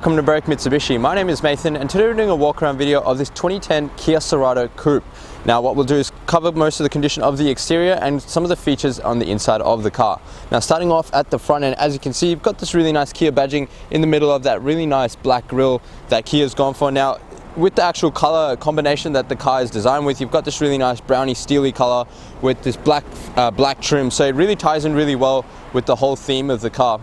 Welcome to Berwick Mitsubishi. My name is Nathan and today we're doing a walk around video of this 2010 Kia Cerato Coupe. Now what we'll do is cover most of the condition of the exterior and some of the features on the inside of the car. Now starting off at the front end, as you can see, you've got this really nice Kia badging in the middle of that really nice black grille that Kia's gone for. Now with the actual color combination that the car is designed with, you've got this really nice browny steely color with this black trim, so it really ties in really well with the whole theme of the car.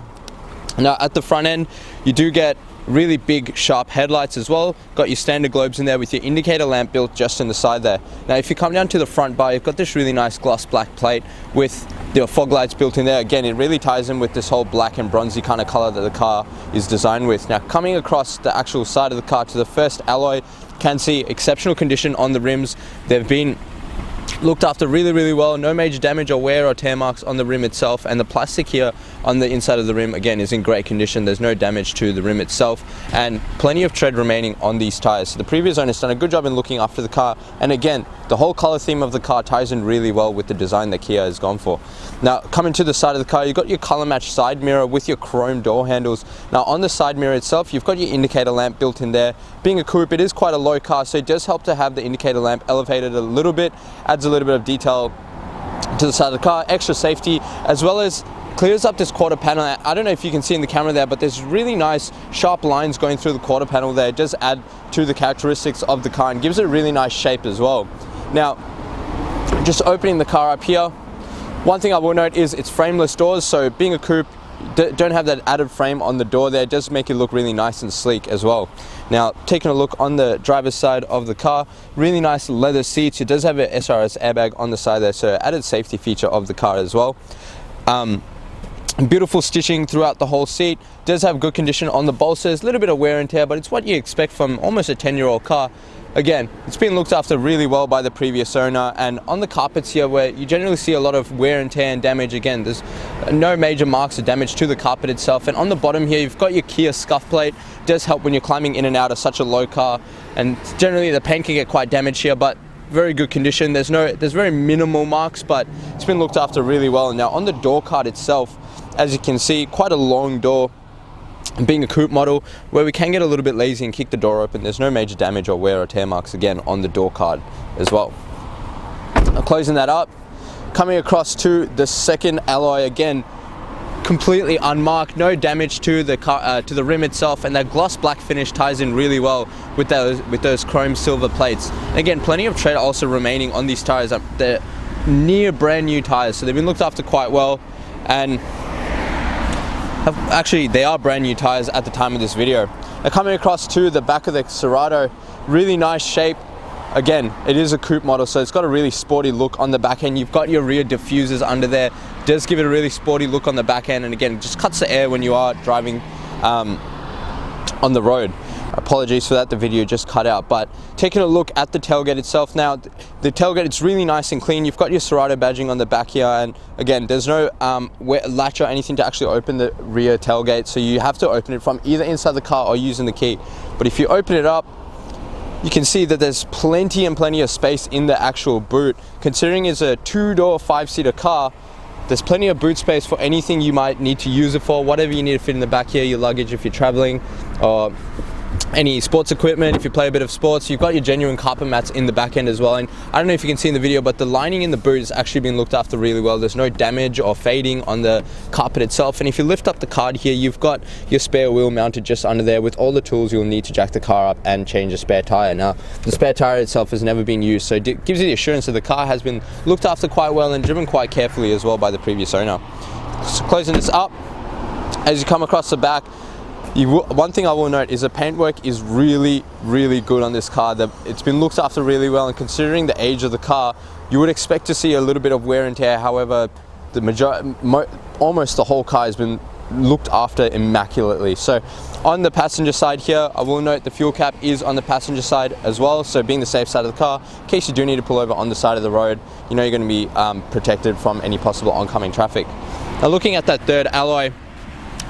Now at the front end, you do get really big sharp headlights as well. Got your standard globes in there with your indicator lamp built just in the side there. Now if you come down to the front bar, you've got this really nice gloss black plate with the fog lights built in there. Again, it really ties in with this whole black and bronzy kind of color that the car is designed with. Now coming across the actual side of the car to the first alloy, you can see exceptional condition on the rims. They've been looked after really well, no major damage or wear or tear marks on the rim itself, and the plastic here on the inside of the rim again is in great condition. There's no damage to the rim itself and plenty of tread remaining on these tires. So the previous owner's done a good job in looking after the car, and again the whole color theme of the car ties in really well with the design that Kia has gone for. Now coming to the side of the car, you've got your color matched side mirror with your chrome door handles. Now on the side mirror itself, you've got your indicator lamp built in there. Being a coupe, it is quite a low car, so it does help to have the indicator lamp elevated a little bit, adds a little bit of detail to the side of the car, extra safety, as well as clears up this quarter panel. I don't know if you can see in the camera there, but there's really nice sharp lines going through the quarter panel there. It does add to the characteristics of the car and gives it a really nice shape as well. Now just opening the car up here, one thing I will note is it's frameless doors, so being a coupe, don't have that added frame on the door there. It does make it look really nice and sleek as well. Now taking a look on the driver's side of the car, really nice leather seats. It does have an SRS airbag on the side there, so added safety feature of the car as well. Beautiful stitching throughout the whole seat. Does have good condition on the bolsters, a little bit of wear and tear, but it's what you expect from almost a 10-year-old car. Again, it's been looked after really well by the previous owner, and on the carpets here where you generally see a lot of wear and tear and damage, again there's no major marks of damage to the carpet itself. And on the bottom here you've got your Kia scuff plate. It does help when you're climbing in and out of such a low car, and generally the paint can get quite damaged here, but very good condition. There's very minimal marks, but it's been looked after really well. And now on the door card itself, as you can see, quite a long door. Being a coupe model, where we can get a little bit lazy and kick the door open, there's no major damage or wear or tear marks again on the door card as well. Now closing that up, coming across to the second alloy, again completely unmarked, no damage to the car, to the rim itself, and that gloss black finish ties in really well with those chrome silver plates. And again, plenty of tread also remaining on these tires. They're near brand new tires, so they've been looked after quite well, and actually they are brand new tires at the time of this video. Now coming across to the back of the Cerato, really nice shape. Again, it is a coupe model, so it's got a really sporty look on the back end. You've got your rear diffusers under there, does give it a really sporty look on the back end, and again, it just cuts the air when you are driving on the road. Apologies for that, the video just cut out. But taking a look at the tailgate itself, now the tailgate, it's really nice and clean. You've got your Cerato badging on the back here, and again there's no latch or anything to actually open the rear tailgate, so you have to open it from either inside the car or using the key. But if you open it up, you can see that there's plenty of space in the actual boot. Considering it's a 2-door 5-seater car, there's plenty of boot space for anything you might need to use it for, whatever you need to fit in the back here, your luggage if you're traveling, or any sports equipment if you play a bit of sports. You've got your genuine carpet mats in the back end as well, and I don't know if you can see in the video, but the lining in the boot has actually been looked after really well. There's no damage or fading on the carpet itself, and if you lift up the card here, you've got your spare wheel mounted just under there with all the tools you'll need to jack the car up and change a spare tire. Now the spare tire itself has never been used, so it gives you the assurance that the car has been looked after quite well and driven quite carefully as well by the previous owner. So closing this up, as you come across the back, one thing I will note is the paintwork is really good on this car. It's been looked after really well, and considering the age of the car, you would expect to see a little bit of wear and tear. However, almost the whole car has been looked after immaculately. So on the passenger side here, I will note the fuel cap is on the passenger side as well, so being the safe side of the car, in case you do need to pull over on the side of the road, you know you're going to be protected from any possible oncoming traffic. Now looking at that third alloy,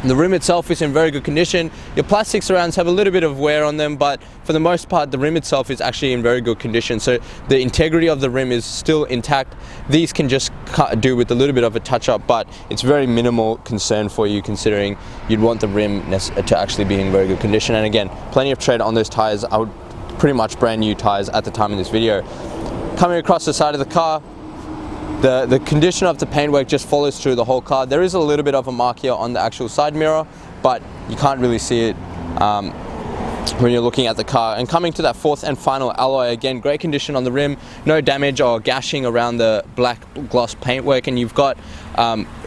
The rim itself is in very good condition. Your plastic surrounds have a little bit of wear on them, but for the most part the rim itself is actually in very good condition, so the integrity of the rim is still intact. These can just do with a little bit of a touch up, but it's very minimal concern for you, considering you'd want the rim to actually be in very good condition. And again, plenty of tread on those tires. I would pretty much brand new tires at the time of this video. Coming across the side of the car, the condition of the paintwork just follows through the whole car. There is a little bit of a mark here on the actual side mirror, but you can't really see it when you're looking at the car. And coming to that fourth and final alloy, again, great condition on the rim, no damage or gashing around the black gloss paintwork, and you've got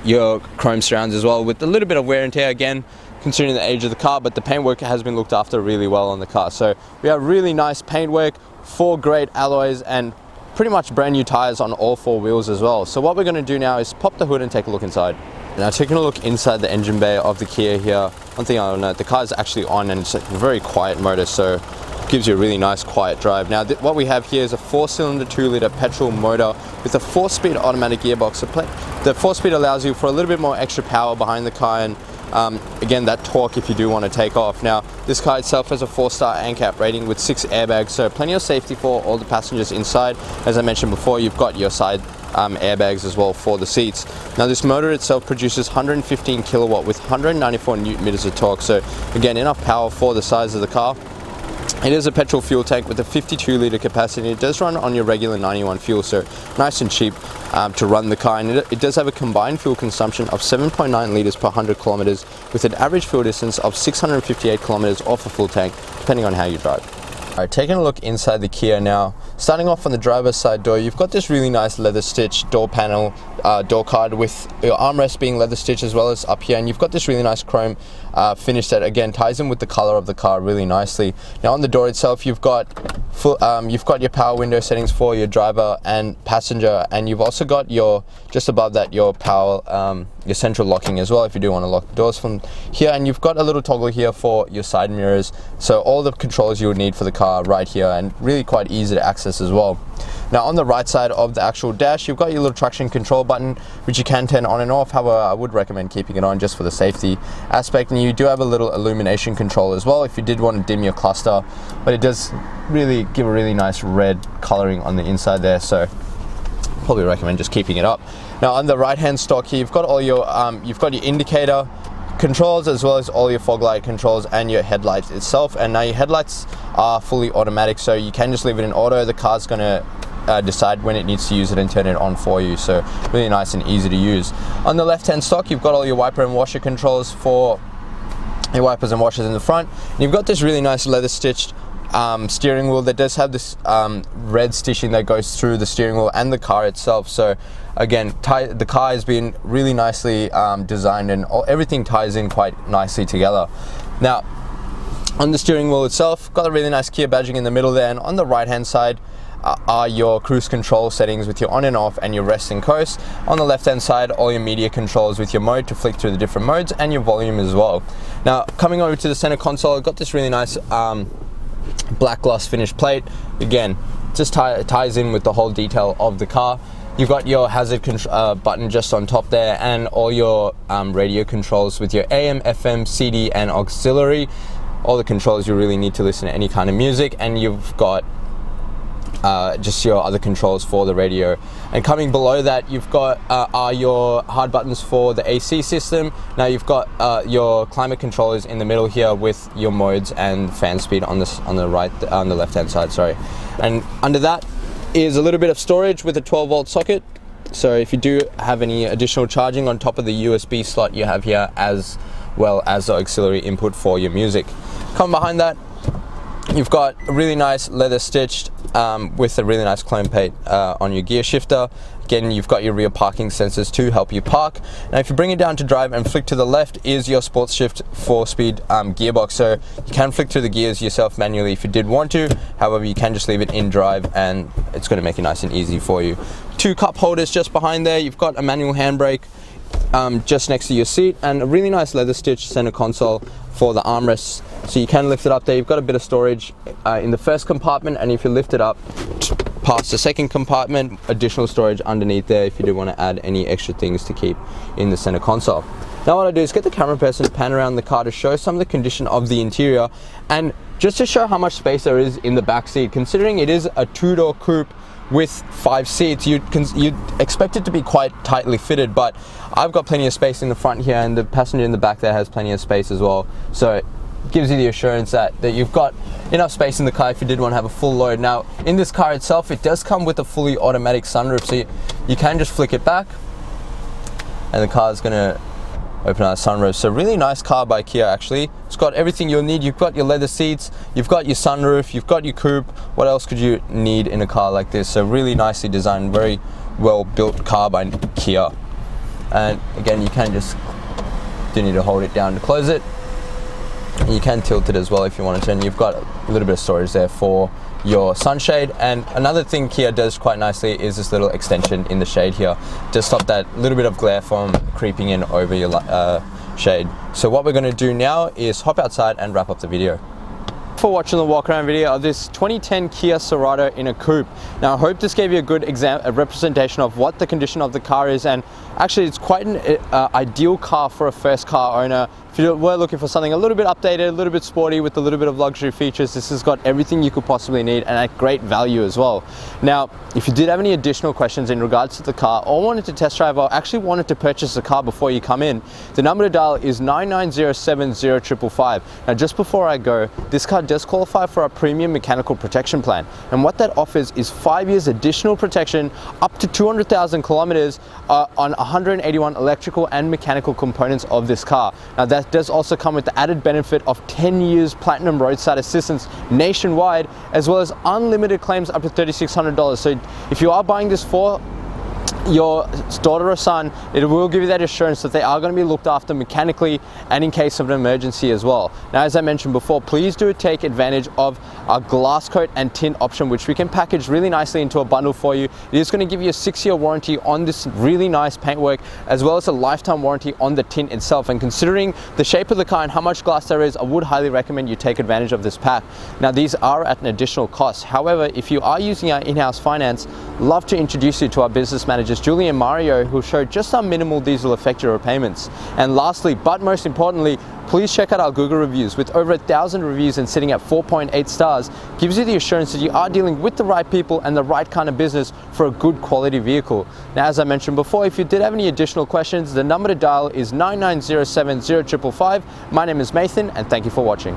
your chrome surrounds as well with a little bit of wear and tear, again, considering the age of the car, but the paintwork has been looked after really well on the car. So we have really nice paintwork, 4 great alloys, and pretty much brand new tires on all 4 wheels as well. So what we're going to do now is pop the hood and take a look inside. Now, taking a look inside the engine bay of the Kia here, one thing I'll note, the car is actually on and it's a very quiet motor, so it gives you a really nice quiet drive. Now what we have here is a 4-cylinder 2-litre petrol motor with a 4-speed automatic gearbox. So the 4-speed allows you for a little bit more extra power behind the car, and again, that torque if you do want to take off. Now, this car itself has a 4-star ANCAP rating with 6 airbags, so plenty of safety for all the passengers inside. As I mentioned before, you've got your side airbags as well for the seats. Now, this motor itself produces 115 kilowatt with 194 newton meters of torque, so again, enough power for the size of the car. It is a petrol fuel tank with a 52-litre capacity. It does run on your regular 91 fuel, so nice and cheap to run the car. And it does have a combined fuel consumption of 7.9 litres per 100 kilometres with an average fuel distance of 658 kilometres off a full tank, depending on how you drive. Alright, taking a look inside the Kia now. Starting off on the driver's side door, you've got this really nice leather stitched door panel, door card with your armrest being leather stitched as well as up here, and you've got this really nice chrome finish that again ties in with the color of the car really nicely. Now on the door itself, you've got your power window settings for your driver and passenger, and you've also got your, just above that, your power, your central locking as well if you do want to lock the doors from here, and you've got a little toggle here for your side mirrors, so all the controls you would need for the car right here, and really quite easy to access as well. Now on the right side of the actual dash, you've got your little traction control button which you can turn on and off. However, I would recommend keeping it on just for the safety aspect, and you do have a little illumination control as well if you did want to dim your cluster, but it does really give a really nice red coloring on the inside there, so probably recommend just keeping it up. Now on the right hand stalk here, you've got all your indicator controls as well as all your fog light controls and your headlights itself. And now your headlights are fully automatic, so you can just leave it in auto. The car's gonna decide when it needs to use it and turn it on for you, so really nice and easy to use. On the left hand stalk, you've got all your wiper and washer controls for your wipers and washers in the front, and you've got this really nice leather stitched steering wheel that does have this red stitching that goes through the steering wheel and the car itself. So again, the car has been really nicely designed, and everything ties in quite nicely together. Now on the steering wheel itself, got a really nice Kia badging in the middle there, and on the right hand side are your cruise control settings with your on and off and your rest and coast. On the left hand side, all your media controls with your mode to flick through the different modes and your volume as well. Now coming over to the center console, I've got this really nice black gloss finish plate. Again, just ties in with the whole detail of the car. You've got your hazard button just on top there, and all your radio controls with your AM, FM, CD and auxiliary. All the controls you really need to listen to any kind of music, and you've got just your other controls for the radio. And coming below that, you've got are your hard buttons for the AC system. Now you've got your climate controllers in the middle here with your modes and fan speed on the left hand side, sorry. And under that is a little bit of storage with a 12-volt socket, so if you do have any additional charging on top of the USB slot you have here, as well as the auxiliary input for your music. Come behind that, you've got a really nice leather stitched with a really nice chrome paint on your gear shifter. Again, you've got your rear parking sensors to help you park. Now if you bring it down to drive and flick to the left is your sports shift 4-speed gearbox, so you can flick through the gears yourself manually if you did want to. However, you can just leave it in drive and it's going to make it nice and easy for you. 2 cup holders just behind there. You've got a manual handbrake just next to your seat, and a really nice leather stitched center console for the armrests, so you can lift it up there. You've got a bit of storage in the first compartment, and if you lift it up past the second compartment, additional storage underneath there if you do want to add any extra things to keep in the center console. Now what I do is get the camera person to pan around the car to show some of the condition of the interior, and just to show how much space there is in the back seat. Considering it is a two-door coupe with 5 seats, you'd expect it to be quite tightly fitted, but I've got plenty of space in the front here, and the passenger in the back there has plenty of space as well. So it gives you the assurance that you've got enough space in the car if you did want to have a full load. Now in this car itself, it does come with a fully automatic sunroof, so you can just flick it back and the car is going to open our sunroof. So really nice car by Kia actually. It's got everything you'll need. You've got your leather seats, you've got your sunroof, you've got your coupe. What else could you need in a car like this? So really nicely designed, very well built car by Kia. And again, you can just, do need to hold it down to close it. You can tilt it as well if you wanted to, and you've got a little bit of storage there for your sunshade. And another thing Kia does quite nicely is this little extension in the shade here to stop that little bit of glare from creeping in over your shade. So what we're going to do now is hop outside and wrap up the video. For watching the walk around video of this 2010 Kia Cerato in a coupe. Now I hope this gave you a good representation of what the condition of the car is, and actually it's quite an ideal car for a first car owner. If you were looking for something a little bit updated, a little bit sporty with a little bit of luxury features, this has got everything you could possibly need and at great value as well. Now, if you did have any additional questions in regards to the car or wanted to test drive or actually wanted to purchase the car before you come in, the number to dial is 99070555. Now, just before I go, this car does qualify for our premium mechanical protection plan. And what that offers is 5 years additional protection up to 200,000 kilometers on 181 electrical and mechanical components of this car. Now, that does also come with the added benefit of 10 years platinum roadside assistance nationwide, as well as unlimited claims up to $3,600. So if you are buying this for your daughter or son, it will give you that assurance that they are going to be looked after mechanically and in case of an emergency as well. Now, as I mentioned before, please do take advantage of our glass coat and tint option, which we can package really nicely into a bundle for you. It is going to give you a 6-year warranty on this really nice paintwork, as well as a lifetime warranty on the tint itself. And considering the shape of the car and how much glass there is, I would highly recommend you take advantage of this pack. Now, these are at an additional cost. However, if you are using our in-house finance, love to introduce you to our business managers, Julie and Mario, who show just how minimal these will affect your repayments. And lastly, but most importantly, please check out our Google reviews. With over 1,000 reviews and sitting at 4.8 stars, gives you the assurance that you are dealing with the right people and the right kind of business for a good quality vehicle. Now, as I mentioned before, if you did have any additional questions, the number to dial is 99070555. My name is Nathan, and thank you for watching.